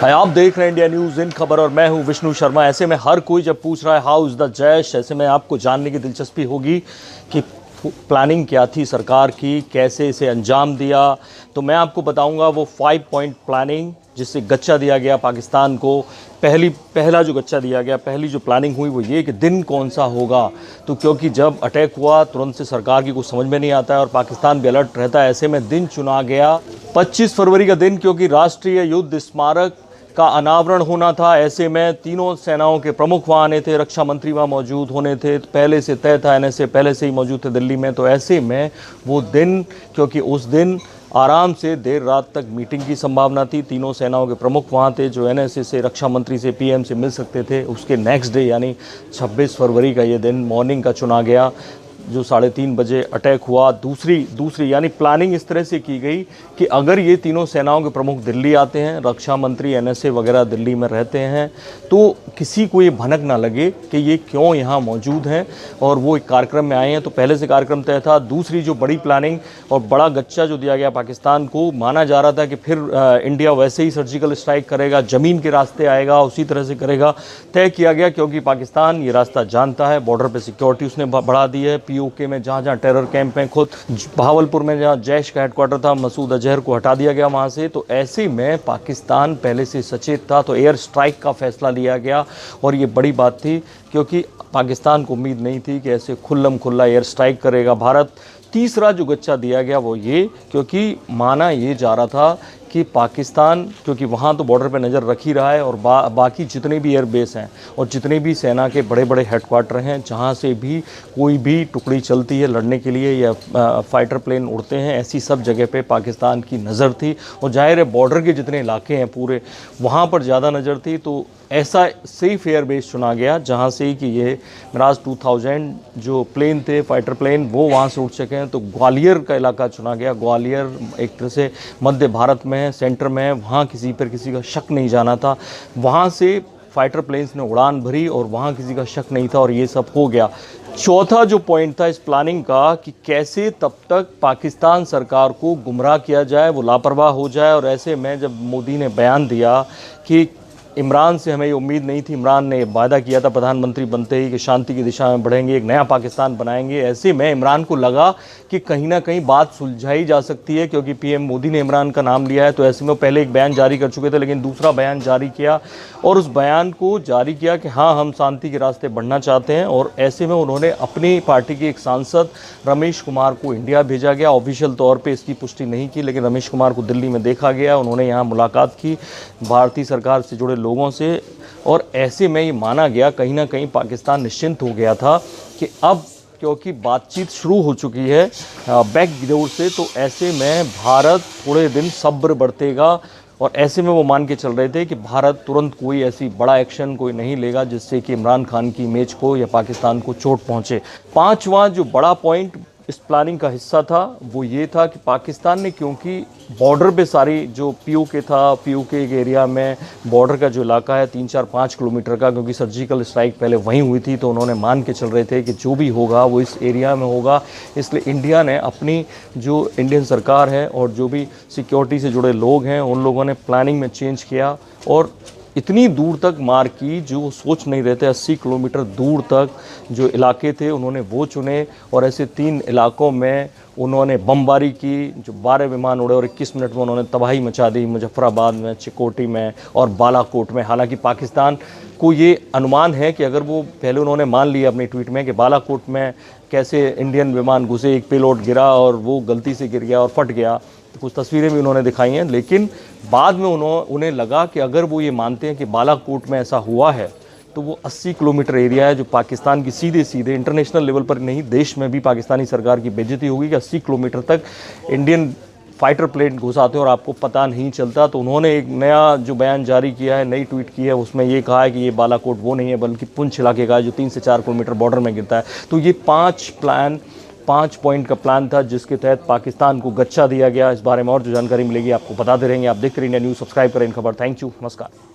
हाय, आप देख रहे हैं इंडिया न्यूज़ इन खबर और मैं हूं विष्णु शर्मा। ऐसे में हर कोई जब पूछ रहा है हाउ इज़ द जैश, ऐसे में आपको जानने की दिलचस्पी होगी कि प्लानिंग क्या थी सरकार की, कैसे इसे अंजाम दिया। तो मैं आपको बताऊंगा वो 5 पॉइंट प्लानिंग जिससे गच्चा दिया गया पाकिस्तान को। पहला जो गच्चा दिया गया, पहली जो प्लानिंग हुई वो ये कि दिन कौन सा होगा। तो क्योंकि जब अटैक हुआ तुरंत से सरकार की कुछ समझ में नहीं आता है और पाकिस्तान भी अलर्ट रहता है, ऐसे में दिन चुना गया 25 फरवरी का दिन, क्योंकि राष्ट्रीय युद्ध स्मारक का अनावरण होना था। ऐसे में तीनों सेनाओं के प्रमुख वहाँ आने थे, रक्षा मंत्री वहाँ मौजूद होने थे, पहले से तय था, एनएसए पहले से ही मौजूद थे दिल्ली में। तो ऐसे में वो दिन, क्योंकि उस दिन आराम से देर रात तक मीटिंग की संभावना थी, तीनों सेनाओं के प्रमुख वहाँ थे जो एनएसए से, रक्षा मंत्री से, पीएम से मिल सकते थे। उसके नेक्स्ट डे यानी 26 फरवरी का ये दिन मॉर्निंग का चुना गया, जो 3:30 बजे अटैक हुआ। दूसरी यानी प्लानिंग इस तरह से की गई कि अगर ये तीनों सेनाओं के प्रमुख दिल्ली आते हैं, रक्षा मंत्री, एनएसए वगैरह दिल्ली में रहते हैं, तो किसी को ये भनक ना लगे कि ये क्यों यहाँ मौजूद हैं और वो एक कार्यक्रम में आए हैं। तो पहले से कार्यक्रम तय था। दूसरी जो बड़ी प्लानिंग और बड़ा गच्चा जो दिया गया पाकिस्तान को, माना जा रहा था कि फिर इंडिया वैसे ही सर्जिकल स्ट्राइक करेगा, ज़मीन के रास्ते आएगा, उसी तरह से करेगा। तय किया गया क्योंकि पाकिस्तान ये रास्ता जानता है, बॉर्डर पर सिक्योरिटी उसने बढ़ा दी है। पीओके में जहाँ टेरर कैंप हैं, खुद बहावलपुर में जहाँ जैश का हेडक्वार्टर था, मसूद अजहर को हटा दिया गया वहाँ से। तो ऐसे में पाकिस्तान पहले से सचेत था, तो एयर स्ट्राइक का फैसला लिया गया और ये बड़ी बात थी क्योंकि पाकिस्तान को उम्मीद नहीं थी कि ऐसे खुल्लम खुल्ला एयर स्ट्राइक करेगा भारत। तीसरा जो गच्चा दिया गया वो ये, क्योंकि माना ये जा रहा था कि पाकिस्तान, क्योंकि वहाँ तो बॉर्डर पे नज़र रख ही रहा है और बाकी जितने भी एयर बेस हैं और जितने भी सेना के बड़े बड़े हेडक्वार्टर हैं, जहाँ से भी कोई भी टुकड़ी चलती है लड़ने के लिए या फाइटर प्लेन उड़ते हैं, ऐसी सब जगह पे पाकिस्तान की नज़र थी। और जाहिर है बॉर्डर के जितने इलाके हैं पूरे, वहाँ पर ज़्यादा नज़र थी। तो ऐसा सेफ एयर बेस चुना गया जहाँ से कि ये मिराज 2000 जो प्लेन थे, फाइटर प्लेन, वो वहाँ से उड़ सकें। तो ग्वालियर का इलाका चुना गया। ग्वालियर एक तरह से मध्य भारत में, सेंटर में, वहाँ किसी पर किसी का शक नहीं जाना था। वहाँ से फाइटर प्लेन्स ने उड़ान भरी और वहाँ किसी का शक नहीं था और ये सब हो गया। चौथा जो पॉइंट था इस प्लानिंग का कि कैसे तब तक पाकिस्तान सरकार को गुमराह किया जाए, वो लापरवाह हो जाए। और ऐसे में जब मोदी ने बयान दिया कि इमरान से हमें ये उम्मीद नहीं थी, इमरान ने वादा किया था प्रधानमंत्री बनते ही कि शांति की दिशा में बढ़ेंगे, एक नया पाकिस्तान बनाएंगे। ऐसे में इमरान को लगा कि कहीं ना कहीं बात सुलझाई जा सकती है, क्योंकि पीएम मोदी ने इमरान का नाम लिया है। तो ऐसे में वो पहले एक बयान जारी कर चुके थे, लेकिन दूसरा बयान जारी किया और उस बयान को जारी किया कि हाँ, हम शांति के रास्ते बढ़ना चाहते हैं। और ऐसे में उन्होंने अपनी पार्टी के एक सांसद रमेश कुमार को इंडिया भेजा गया। ऑफिशियल तौर पर इसकी पुष्टि नहीं की, लेकिन रमेश कुमार को दिल्ली में देखा गया, उन्होंने यहाँ मुलाकात की भारतीय सरकार से जुड़े लोगों से। और ऐसे में ये माना गया, कहीं ना कहीं पाकिस्तान निश्चिंत हो गया था कि अब क्योंकि बातचीत शुरू हो चुकी है बैकडोर से, तो ऐसे में भारत थोड़े दिन सब्र बरतेगा। और ऐसे में वो मान के चल रहे थे कि भारत तुरंत कोई ऐसी बड़ा एक्शन कोई नहीं लेगा जिससे कि इमरान खान की इमेज को या पाकिस्तान को चोट पहुँचे। पांचवा जो बड़ा पॉइंट इस प्लानिंग का हिस्सा था वो ये था कि पाकिस्तान ने, क्योंकि बॉर्डर पे सारी जो पीओके था, पीओके के एरिया में बॉर्डर का जो इलाका है 3-4-5 किलोमीटर का, क्योंकि सर्जिकल स्ट्राइक पहले वहीं हुई थी, तो उन्होंने मान के चल रहे थे कि जो भी होगा वो इस एरिया में होगा। इसलिए इंडिया ने अपनी जो इंडियन सरकार है और जो भी सिक्योरिटी से जुड़े लोग हैं उन लोगों ने प्लानिंग में चेंज किया और इतनी दूर तक मार की जो सोच नहीं रहे थे। 80 किलोमीटर दूर तक जो इलाके थे उन्होंने वो चुने और ऐसे 3 इलाकों में उन्होंने बमबारी की, जो 12 विमान उड़े और 21 मिनट में उन्होंने तबाही मचा दी, मुजफ्फराबाद में, चिकोटी में और बालाकोट में। हालांकि पाकिस्तान को ये अनुमान है कि अगर वो, पहले उन्होंने मान लिया अपनी ट्वीट में कि बालाकोट में कैसे इंडियन विमान घुसे, एक पेलोड गिरा और वो गलती से गिर गया और फट गया, तो कुछ तस्वीरें भी उन्होंने दिखाई हैं। लेकिन बाद में उन्हें लगा कि अगर वो ये मानते हैं कि बालाकोट में ऐसा हुआ है तो वो 80 किलोमीटर एरिया है जो पाकिस्तान की सीधे इंटरनेशनल लेवल पर नहीं, देश में भी पाकिस्तानी सरकार की बेइज्जती होगी कि 80 किलोमीटर तक इंडियन फाइटर प्लेन घुसाते हैं और आपको पता नहीं चलता। तो उन्होंने एक नया जो बयान जारी किया है, नई ट्वीट की है, उसमें ये कहा है कि ये बालाकोट वो नहीं है बल्कि पुंछ इलाके का है जो 3 से 4 किलोमीटर बॉर्डर में गिरता है। तो ये 5 पॉइंट का प्लान था जिसके तहत पाकिस्तान को गच्चा दिया गया। इस बारे में और जो जानकारी मिलेगी आपको बताते रहेंगे। आप देखते रहिए इंडिया न्यूज़, सब्सक्राइब करें इन खबर। थैंक यू, नमस्कार।